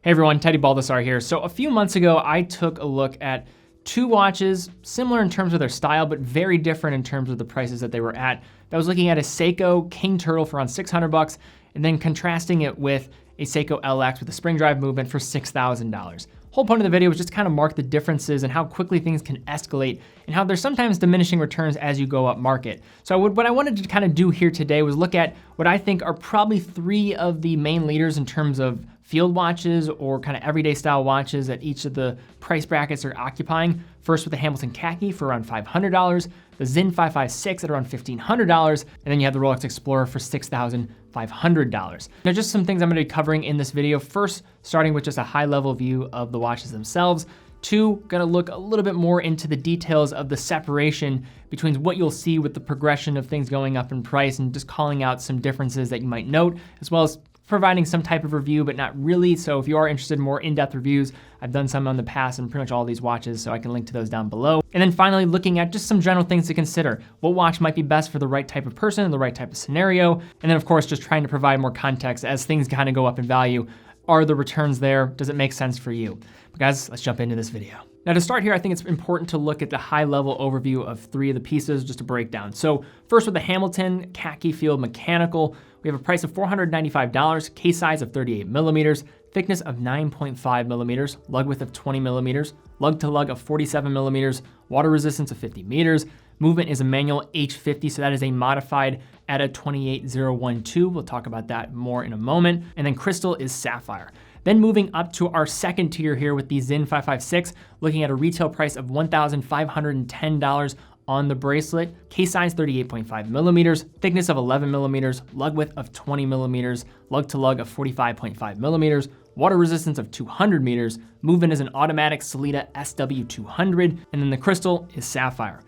Hey everyone, Teddy Baldassarre here. So a few months ago, I took a look at two watches, similar in terms of their style, but very different in terms of the prices that they were at. I was looking at a Seiko King Turtle for around 600 bucks, and then contrasting it with a Seiko LX with a spring drive movement for $6,000. Whole point of the video was just to kind of mark the differences and how quickly things can escalate and how there's sometimes diminishing returns as you go up market. So what I wanted to kind of do here today was look at what I think are probably three of the main leaders in terms of field watches or kind of everyday style watches that each of the price brackets are occupying. First with the Hamilton Khaki for around $500, the Sinn 556 at around $1,500, and then you have the Rolex Explorer for $6,500. Now just some things I'm gonna be covering in this video. First, starting with just a high level view of the watches themselves. Two, gonna look a little bit more into the details of the separation between what you'll see with the progression of things going up in price and just calling out some differences that you might note, as well as providing some type of review, but not really. So if you are interested in more in-depth reviews, I've done some in the past and pretty much all these watches, so I can link to those down below. And then finally, looking at just some general things to consider. What watch might be best for the right type of person, the right type of scenario. And then of course, just trying to provide more context as things kind of go up in value. Are the returns there? Does it make sense for you? But guys, let's jump into this video. Now to start here, I think it's important to look at the high level overview of three of the pieces just to break down. So first with the Hamilton Khaki Field Mechanical, we have a price of $495, case size of 38 millimeters, thickness of 9.5 millimeters, lug width of 20 millimeters, lug to lug of 47 millimeters, water resistance of 50 meters. Movement is a manual H50, so that is a modified ETA 28012. We'll talk about that more in a moment. And then crystal is sapphire. Then moving up to our second tier here with the Sinn 556, looking at a retail price of $1,510 on the bracelet, case size 38.5 millimeters, thickness of 11 millimeters, lug width of 20 millimeters, lug to lug of 45.5 millimeters, water resistance of 200 meters, movement is an automatic Sellita SW200, and then the crystal is sapphire.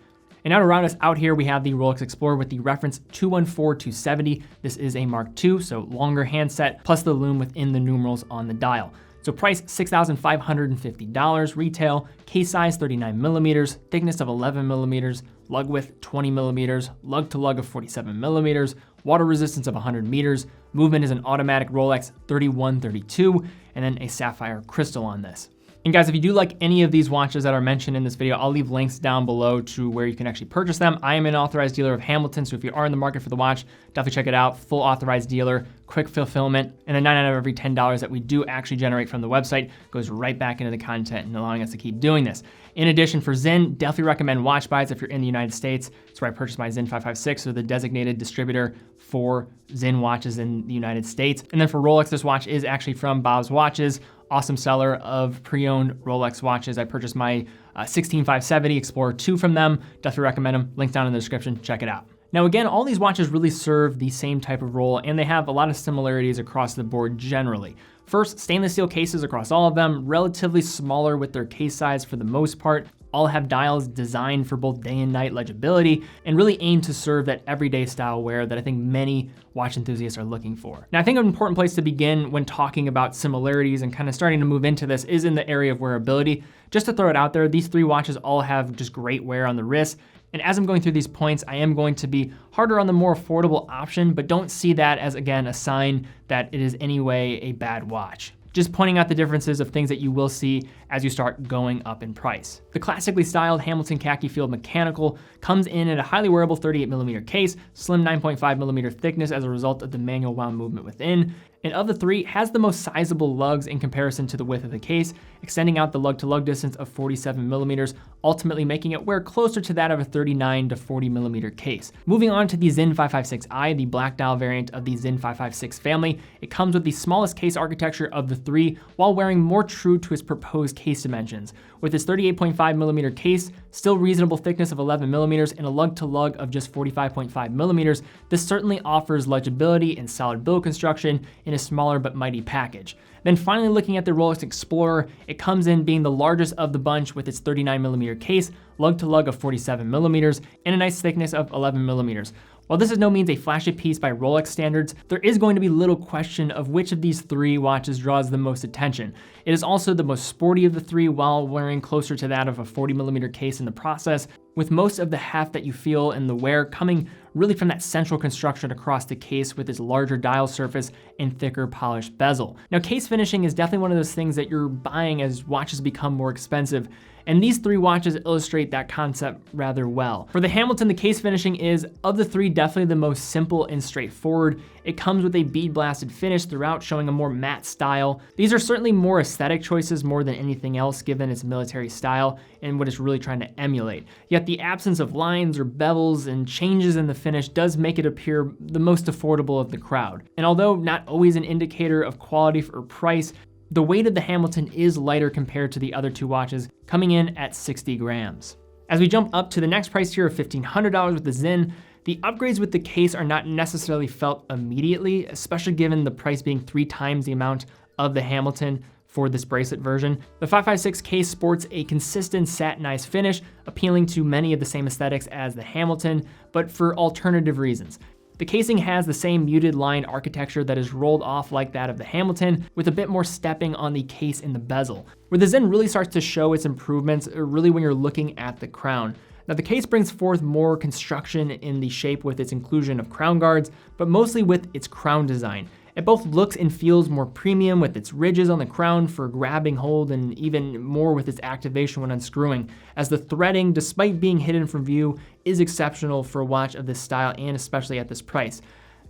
And now to round us out here, we have the Rolex Explorer with the reference 214270. This is a Mark II, so longer handset, plus the lume within the numerals on the dial. So price $6,550 retail, case size 39 millimeters, thickness of 11 millimeters, lug width 20 millimeters, lug to lug of 47 millimeters, water resistance of 100 meters, movement is an automatic Rolex 3132, and then a sapphire crystal on this. And guys, if you do like any of these watches that are mentioned in this video, I'll leave links down below to where you can actually purchase them. I am an authorized dealer of Hamilton, so if you are in the market for the watch, definitely check it out. Full authorized dealer, quick fulfillment, and then 9 out of every $10 that we do actually generate from the website goes right back into the content and allowing us to keep doing this. In addition, for Sinn, definitely recommend watch buys if you're in the United States. That's where I purchased my Sinn 556, so the designated distributor for Sinn watches in the United States. And then for Rolex, this watch is actually from Bob's Watches, awesome seller of pre-owned Rolex watches. I purchased my 16570 Explorer 2 from them. Definitely recommend them. Link down in the description, check it out. Now again, all these watches really serve the same type of role and they have a lot of similarities across the board generally. First, stainless steel cases across all of them, relatively smaller with their case size for the most part. All have dials designed for both day and night legibility and really aim to serve that everyday style wear that I think many watch enthusiasts are looking for. Now, I think an important place to begin when talking about similarities and kind of starting to move into this is in the area of wearability. Just to throw it out there, these three watches all have just great wear on the wrist. And as I'm going through these points, I am going to be harder on the more affordable option, but don't see that as, again, a sign that it is anyway a bad watch. Just pointing out the differences of things that you will see as you start going up in price. The classically styled Hamilton Khaki Field Mechanical comes in at a highly wearable 38 millimeter case, slim 9.5 millimeter thickness as a result of the manual wound movement within, and of the three, has the most sizable lugs in comparison to the width of the case, extending out the lug to lug distance of 47 millimeters, ultimately making it wear closer to that of a 39 to 40 millimeter case. Moving on to the Sinn 556i, the black dial variant of the Sinn 556 family, it comes with the smallest case architecture of the three while wearing more true to its proposed case dimensions. With its 38.5 millimeter case, still reasonable thickness of 11 millimeters, and a lug to lug of just 45.5 millimeters, this certainly offers legibility and solid build construction in a smaller but mighty package. Then finally looking at the Rolex Explorer, it comes in being the largest of the bunch with its 39 millimeter case, lug to lug of 47 millimeters, and a nice thickness of 11 millimeters. While this is no means a flashy piece by Rolex standards, there is going to be little question of which of these three watches draws the most attention. It is also the most sporty of the three while wearing closer to that of a 40 millimeter case in the process, with most of the heft that you feel in the wear coming really from that central construction across the case with its larger dial surface and thicker polished bezel. Now, case finishing is definitely one of those things that you're buying as watches become more expensive, and these three watches illustrate that concept rather well. For the Hamilton, the case finishing is, of the three, definitely the most simple and straightforward. It comes with a bead blasted finish throughout, showing a more matte style. These are certainly more aesthetic choices more than anything else, given its military style and what it's really trying to emulate. Yet the absence of lines or bevels and changes in the finish does make it appear the most affordable of the crowd. And although not always an indicator of quality or price, the weight of the Hamilton is lighter compared to the other two watches, coming in at 60 grams. As we jump up to the next price tier of $1,500 with the Sinn, the upgrades with the case are not necessarily felt immediately, especially given the price being 3 times the amount of the Hamilton for this bracelet version. The 556 case sports a consistent satinized finish, appealing to many of the same aesthetics as the Hamilton, but for alternative reasons. The casing has the same muted line architecture that is rolled off like that of the Hamilton, with a bit more stepping on the case in the bezel. Where the Sinn really starts to show its improvements are really when you're looking at the crown. Now, the case brings forth more construction in the shape with its inclusion of crown guards, but mostly with its crown design. It both looks and feels more premium with its ridges on the crown for grabbing hold, and even more with its activation when unscrewing, as the threading, despite being hidden from view, is exceptional for a watch of this style and especially at this price.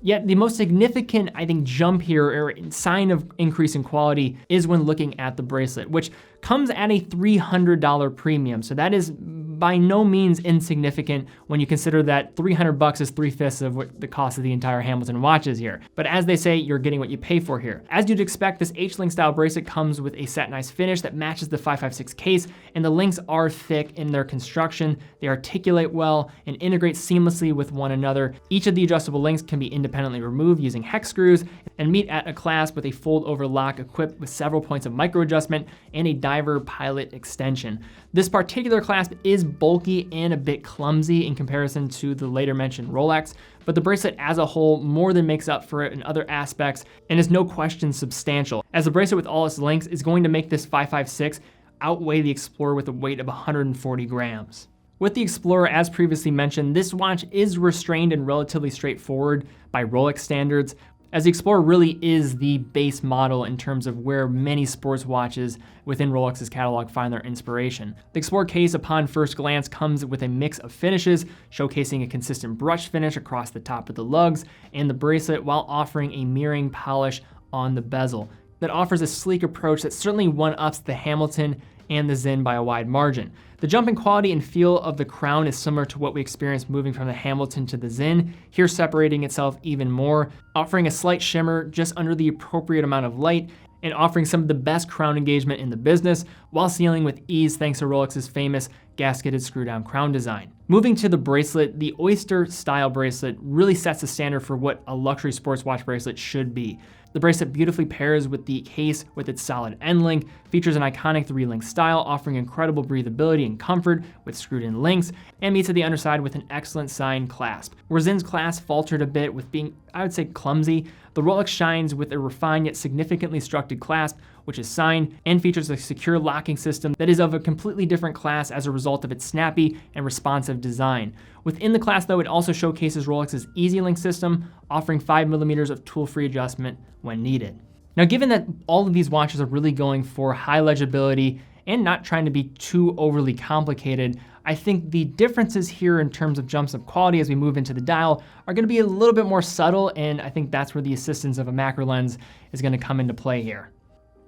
Yet the most significant, I think, jump here or sign of increase in quality is when looking at the bracelet, which comes at a $300 premium. So that is by no means insignificant when you consider that $300 is 3/5 of what the cost of the entire Hamilton watch is here. But as they say, you're getting what you pay for here. As you'd expect, this H-link style bracelet comes with a satinized finish that matches the 556 case, and the links are thick in their construction. They articulate well and integrate seamlessly with one another. Each of the adjustable links can be independently removed using hex screws and meet at a clasp with a fold-over lock equipped with several points of micro adjustment and a diver pilot extension. This particular clasp is bulky and a bit clumsy in comparison to the later mentioned Rolex, but the bracelet as a whole more than makes up for it in other aspects and is no question substantial, as the bracelet with all its links is going to make this 556 outweigh the Explorer with a weight of 140 grams. With the Explorer, as previously mentioned, this watch is restrained and relatively straightforward by Rolex standards, as the Explorer really is the base model in terms of where many sports watches within Rolex's catalog find their inspiration. The Explorer case, upon first glance, comes with a mix of finishes, showcasing a consistent brush finish across the top of the lugs and the bracelet, while offering a mirroring polish on the bezel that offers a sleek approach that certainly one-ups the Hamilton and the Sinn by a wide margin. The jump in quality and feel of the crown is similar to what we experienced moving from the Hamilton to the Sinn, here separating itself even more, offering a slight shimmer just under the appropriate amount of light, and offering some of the best crown engagement in the business, while sealing with ease thanks to Rolex's famous gasketed screw-down crown design. Moving to the bracelet, the Oyster style bracelet really sets the standard for what a luxury sports watch bracelet should be. The bracelet beautifully pairs with the case with its solid end link, features an iconic 3-link style, offering incredible breathability and comfort with screwed-in links, and meets at the underside with an excellent signed clasp. Where Sinn's clasp faltered a bit with being, I would say, clumsy, the Rolex shines with a refined yet significantly structured clasp, which is signed and features a secure locking system that is of a completely different class as a result of its snappy and responsive design. Within the clasp, though, it also showcases Rolex's EasyLink system, offering 5mm of tool-free adjustment when needed. Now, given that all of these watches are really going for high legibility and not trying to be too overly complicated, I think the differences here in terms of jumps of quality as we move into the dial are going to be a little bit more subtle, and I think that's where the assistance of a macro lens is going to come into play here.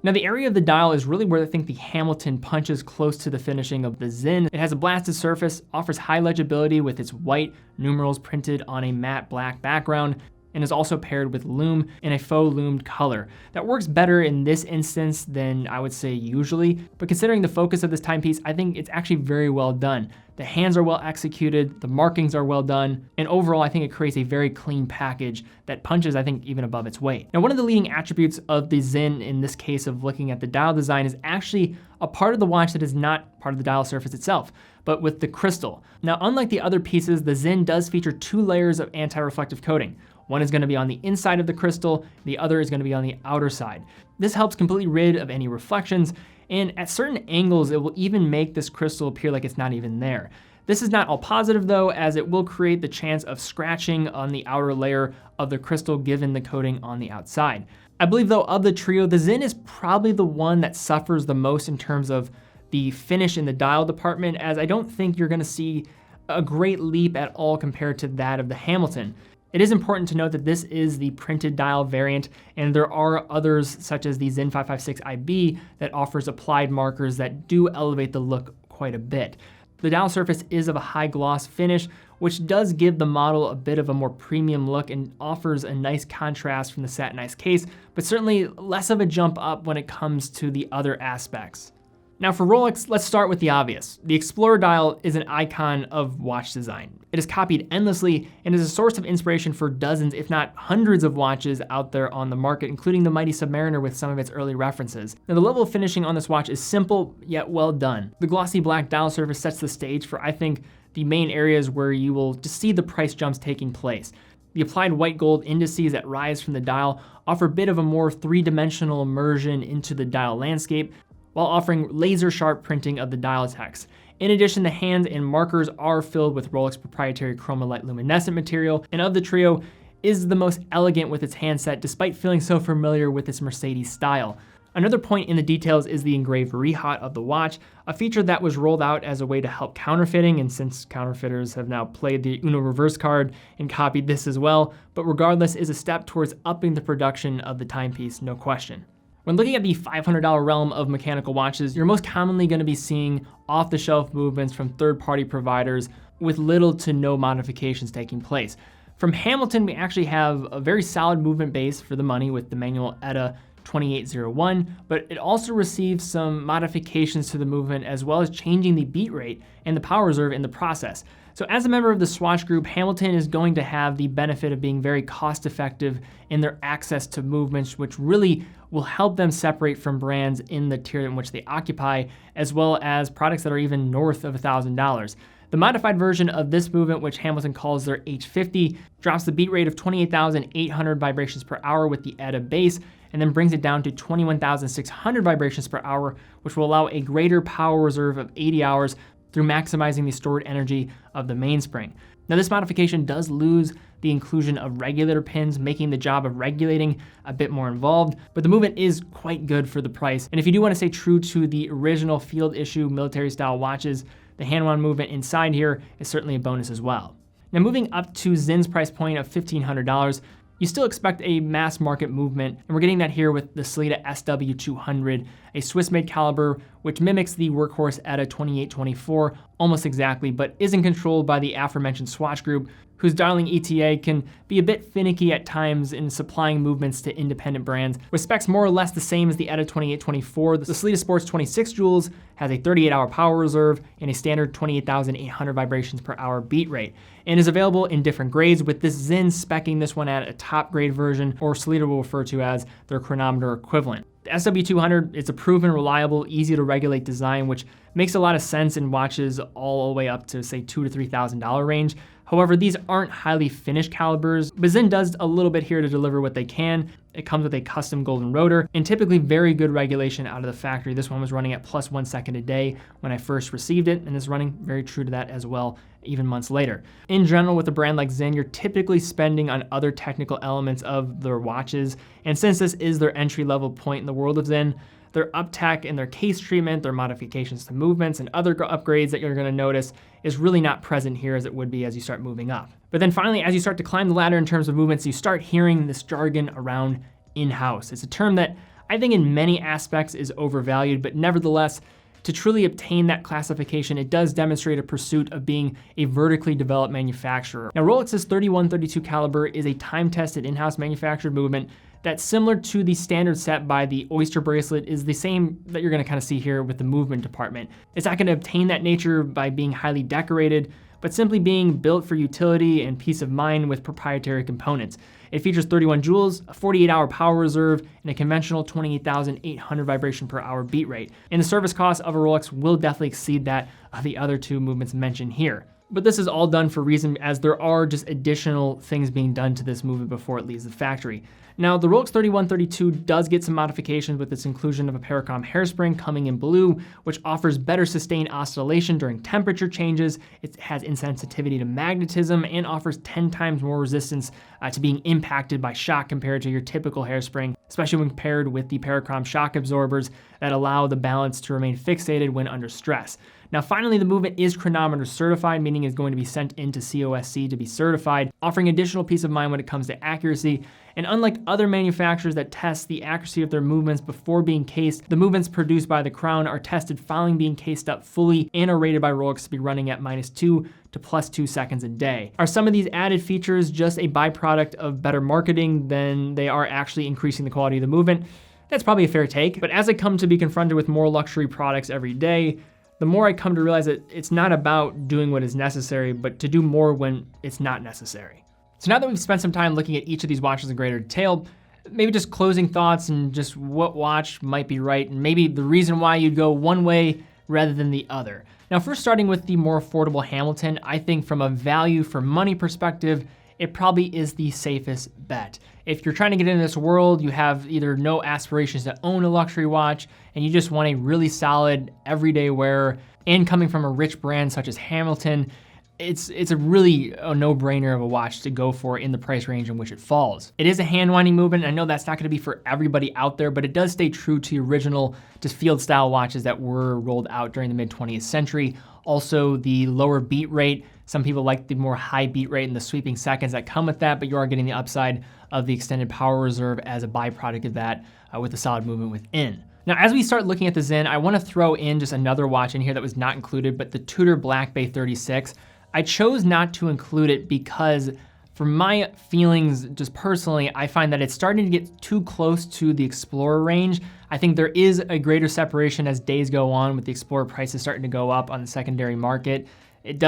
Now, the area of the dial is really where I think the Hamilton punches close to the finishing of the Sinn. It has a blasted surface, offers high legibility with its white numerals printed on a matte black background, and is also paired with lume in a faux lumed color. That works better in this instance than I would say usually, but considering the focus of this timepiece, I think it's actually very well done. The hands are well executed, the markings are well done, and overall I think it creates a very clean package that punches, I think, even above its weight. Now, one of the leading attributes of the Sinn in this case of looking at the dial design is actually a part of the watch that is not part of the dial surface itself, but with the crystal. Now, unlike the other pieces, the Sinn does feature 2 layers of anti-reflective coating. One is going to be on the inside of the crystal, the other is going to be on the outer side. This helps completely rid of any reflections, and at certain angles, it will even make this crystal appear like it's not even there. This is not all positive though, as it will create the chance of scratching on the outer layer of the crystal given the coating on the outside. I believe though, of the trio, the Sinn is probably the one that suffers the most in terms of the finish in the dial department, as I don't think you're gonna see a great leap at all compared to that of the Hamilton. It is important to note that this is the printed dial variant, and there are others such as the Sinn 556IB that offers applied markers that do elevate the look quite a bit. The dial surface is of a high gloss finish, which does give the model a bit of a more premium look and offers a nice contrast from the satinized case, but certainly less of a jump up when it comes to the other aspects. Now for Rolex, let's start with the obvious. The Explorer dial is an icon of watch design. It is copied endlessly and is a source of inspiration for dozens, if not hundreds of watches out there on the market, including the mighty Submariner with some of its early references. Now the level of finishing on this watch is simple, yet well done. The glossy black dial surface sets the stage for, I think, the main areas where you will just see the price jumps taking place. The applied white gold indices that rise from the dial offer a bit of a more three-dimensional immersion into the dial landscape, while offering laser sharp printing of the dial text. In addition, the hands and markers are filled with Rolex proprietary chromalite luminescent material, and of the trio is the most elegant with its handset despite feeling so familiar with its Mercedes style. Another point in the details is the engraved rehaut of the watch, a feature that was rolled out as a way to help counterfeiting, and since counterfeiters have now played the Uno reverse card and copied this as well, but regardless is a step towards upping the production of the timepiece, no question. When looking at the $500 realm of mechanical watches, you're most commonly going to be seeing off-the-shelf movements from third-party providers with little to no modifications taking place. From Hamilton, we actually have a very solid movement base for the money with the manual ETA 2801, but it also receives some modifications to the movement as well as changing the beat rate and the power reserve in the process. So as a member of the Swatch Group, Hamilton is going to have the benefit of being very cost effective in their access to movements, which really will help them separate from brands in the tier in which they occupy, as well as products that are even north of $1,000. The modified version of this movement, which Hamilton calls their H50, drops the beat rate of 28,800 vibrations per hour with the ETA base, and then brings it down to 21,600 vibrations per hour, which will allow a greater power reserve of 80 hours through maximizing the stored energy of the mainspring. Now this modification does lose the inclusion of regulator pins, making the job of regulating a bit more involved, but the movement is quite good for the price. And if you do want to stay true to the original field issue military style watches, the hand-wound movement inside here is certainly a bonus as well. Now moving up to Sinn's price point of $1,500, you still expect a mass market movement, and we're getting that here with the Sellita SW200, a Swiss-made caliber which mimics the workhorse ETA 2824 almost exactly, but isn't controlled by the aforementioned Swatch Group, whose dialing ETA can be a bit finicky at times in supplying movements to independent brands. With specs more or less the same as the ETA 2824, the Sellita Sports 26 joules has a 38-hour power reserve and a standard 28,800 vibrations per hour beat rate, and is available in different grades, with this Sinn speccing this one at a top grade version, or Sellita will refer to as their chronometer equivalent. The SW200 is a proven, reliable, easy to regulate design, which makes a lot of sense in watches all the way up to say $2,000 to $3,000 range. However, these aren't highly finished calibers, but Sinn does a little bit here to deliver what they can. It comes with a custom golden rotor and typically very good regulation out of the factory. This one was running at plus 1 second a day when I first received it, and is running very true to that as well, even months later. In general, with a brand like Sinn, you're typically spending on other technical elements of their watches, and since this is their entry-level point in the world of Sinn, their uptack and their case treatment, their modifications to movements, and other upgrades that you're gonna notice is really not present here as it would be as you start moving up. But then finally, as you start to climb the ladder in terms of movements, you start hearing this jargon around in-house. It's a term that I think in many aspects is overvalued, but nevertheless, to truly obtain that classification, it does demonstrate a pursuit of being a vertically developed manufacturer. Now, Rolex's 3132 caliber is a time-tested in-house manufactured movement that's similar to the standard set by the Oyster bracelet, is the same that you're gonna kind of see here with the movement department. It's not gonna obtain that nature by being highly decorated, but simply being built for utility and peace of mind with proprietary components. It features 31 joules, a 48-hour power reserve, and a conventional 28,800 vibration per hour beat rate. And the service cost of a Rolex will definitely exceed that of the other two movements mentioned here. But this is all done for a reason, as there are just additional things being done to this movement before it leaves the factory. Now, the Rolex 3132 does get some modifications with its inclusion of a parachrom hairspring coming in blue, which offers better sustained oscillation during temperature changes. It has insensitivity to magnetism and offers 10 times more resistance to being impacted by shock compared to your typical hairspring, especially when paired with the parachrom shock absorbers that allow the balance to remain fixated when under stress. Now, finally, the movement is chronometer certified, meaning it's going to be sent into COSC to be certified, offering additional peace of mind when it comes to accuracy. And unlike other manufacturers that test the accuracy of their movements before being cased, the movements produced by the crown are tested following being cased up fully and are rated by Rolex to be running at -2 to +2 seconds a day. Are some of these added features just a byproduct of better marketing than they are actually increasing the quality of the movement? That's probably a fair take, but as I come to be confronted with more luxury products every day, the more I come to realize that it's not about doing what is necessary, but to do more when it's not necessary. So now that we've spent some time looking at each of these watches in greater detail, maybe just closing thoughts and just what watch might be right, and maybe the reason why you'd go one way rather than the other. Now, first starting with the more affordable Hamilton, I think from a value for money perspective, it probably is the safest bet. If you're trying to get into this world, you have either no aspirations to own a luxury watch, and you just want a really solid everyday wear, and coming from a rich brand such as Hamilton, it's a really a no-brainer of a watch to go for in the price range in which it falls. It is a hand-winding movement. I know that's not gonna be for everybody out there, but it does stay true to the original just field-style watches that were rolled out during the mid-20th century. Also, the lower beat rate. Some people like the more high beat rate and the sweeping seconds that come with that, but you are getting the upside of the extended power reserve as a byproduct of that with a solid movement within. Now, as we start looking at the Sinn, I wanna throw in just another watch in here that was not included, but the Tudor Black Bay 36. I chose not to include it because for my feelings, just personally, I find that it's starting to get too close to the Explorer range. I think there is a greater separation as days go on with the Explorer prices starting to go up on the secondary market. It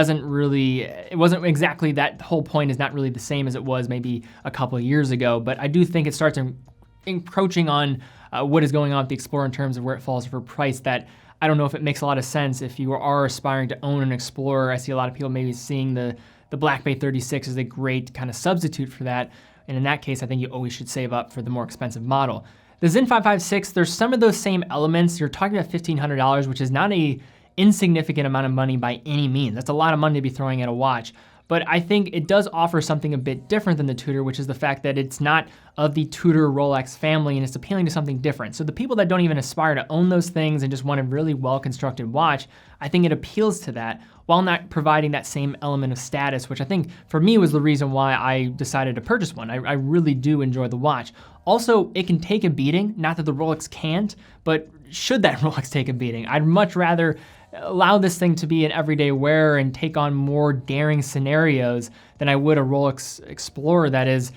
wasn't exactly, that whole point is not really the same as it was maybe a couple of years ago, but I do think it starts encroaching on what is going on with the Explorer in terms of where it falls for price that I don't know if it makes a lot of sense if you are aspiring to own an Explorer. I see a lot of people maybe seeing the Black Bay 36 as a great kind of substitute for that. And in that case, I think you always should save up for the more expensive model. The Sinn 556, there's some of those same elements. You're talking about $1,500, which is not a insignificant amount of money by any means. That's a lot of money to be throwing at a watch. But I think it does offer something a bit different than the Tudor, which is the fact that it's not of the Tudor Rolex family and it's appealing to something different. So the people that don't even aspire to own those things and just want a really well-constructed watch, I think it appeals to that while not providing that same element of status, which I think for me was the reason why I decided to purchase one. I really do enjoy the watch. Also, it can take a beating, not that the Rolex can't, but should that Rolex take a beating? I'd much rather allow this thing to be an everyday wear and take on more daring scenarios than I would a Rolex Explorer that is,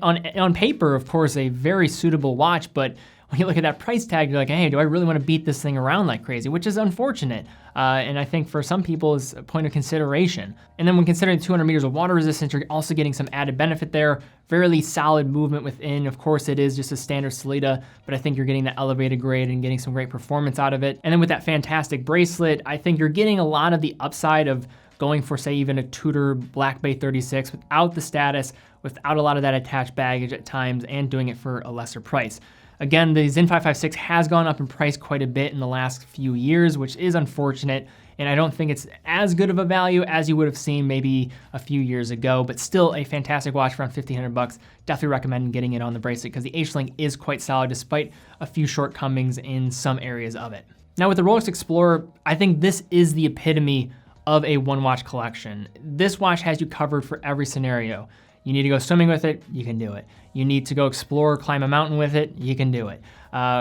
on paper, of course, a very suitable watch, but when you look at that price tag, you're like, hey, do I really want to beat this thing around like crazy? Which is unfortunate. And I think for some people is a point of consideration. And then when considering 200 meters of water resistance, you're also getting some added benefit there. Fairly solid movement within. Of course, it is just a standard Sellita, but I think you're getting the elevated grade and getting some great performance out of it. And then with that fantastic bracelet, I think you're getting a lot of the upside of going for, say, even a Tudor Black Bay 36 without the status, without a lot of that attached baggage at times, and doing it for a lesser price. Again, the Sinn 556 has gone up in price quite a bit in the last few years, which is unfortunate, and I don't think it's as good of a value as you would have seen maybe a few years ago, but still a fantastic watch for around $1,500. Definitely recommend getting it on the bracelet because the H-Link is quite solid despite a few shortcomings in some areas of it. Now with the Rolex Explorer, I think this is the epitome of a one-watch collection. This watch has you covered for every scenario. You need to go swimming with it, you can do it. You need to go explore, climb a mountain with it, you can do it.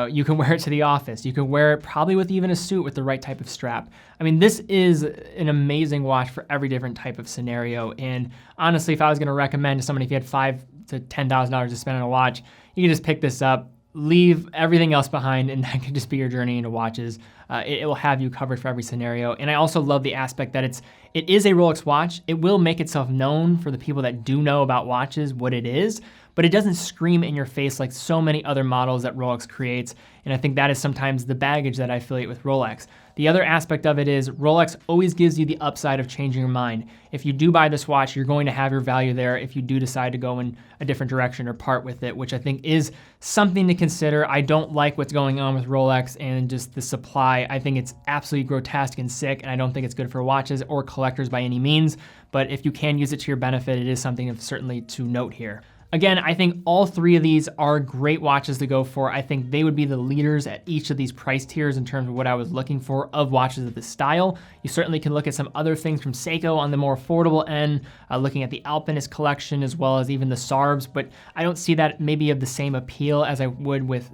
You can wear it to the office. You can wear it probably with even a suit with the right type of strap. I mean, this is an amazing watch for every different type of scenario. And honestly, if I was gonna recommend to somebody, if you had $5,000 to $10,000 to spend on a watch, you can just pick this up, leave everything else behind, and that could just be your journey into watches. It will have you covered for every scenario. And I also love the aspect that it is a Rolex watch. It will make itself known for the people that do know about watches, what it is, but it doesn't scream in your face like so many other models that Rolex creates. And I think that is sometimes the baggage that I affiliate with Rolex. The other aspect of it is Rolex always gives you the upside of changing your mind. If you do buy this watch, you're going to have your value there if you do decide to go in a different direction or part with it, which I think is something to consider. I don't like what's going on with Rolex and just the supply. I think it's absolutely grotesque and sick, and I don't think it's good for watches or collectors by any means. But if you can use it to your benefit, it is something certainly to note here. Again, I think all three of these are great watches to go for. I think they would be the leaders at each of these price tiers in terms of what I was looking for of watches of this style. You certainly can look at some other things from Seiko on the more affordable end, looking at the Alpinist collection as well as even the Sarbs, but I don't see that maybe of the same appeal as I would with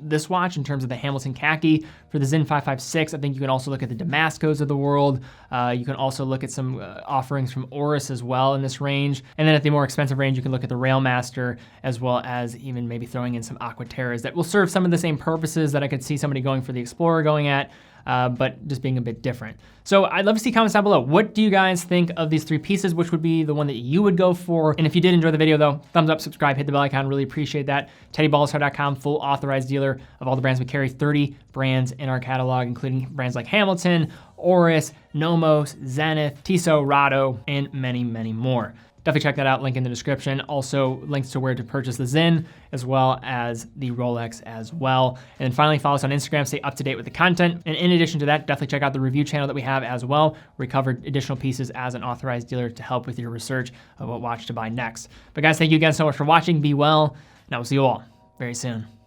this watch in terms of the Hamilton Khaki. For the Sinn 556, I think you can also look at the Damascos of the world. You can also look at some offerings from Oris as well in this range. And then at the more expensive range, you can look at the Railmaster as well as even maybe throwing in some Aquaterras that will serve some of the same purposes that I could see somebody going for the Explorer going at, but just being a bit different. So I'd love to see comments down below. What do you guys think of these three pieces? Which would be the one that you would go for? And if you did enjoy the video though, thumbs up, subscribe, hit the bell icon, really appreciate that. TeddyBaldassarre.com, full authorized dealer of all the brands we carry, 30 brands in our catalog, including brands like Hamilton, Oris, Nomos, Zenith, Tissot, Rado, and many, many more. Definitely check that out, link in the description. Also links to where to purchase the Sinn as well as the Rolex as well. And then finally, follow us on Instagram, stay up to date with the content. And in addition to that, definitely check out the review channel that we have as well, where we covered additional pieces as an authorized dealer to help with your research of what watch to buy next. But guys, thank you again so much for watching. Be well, and I will see you all very soon.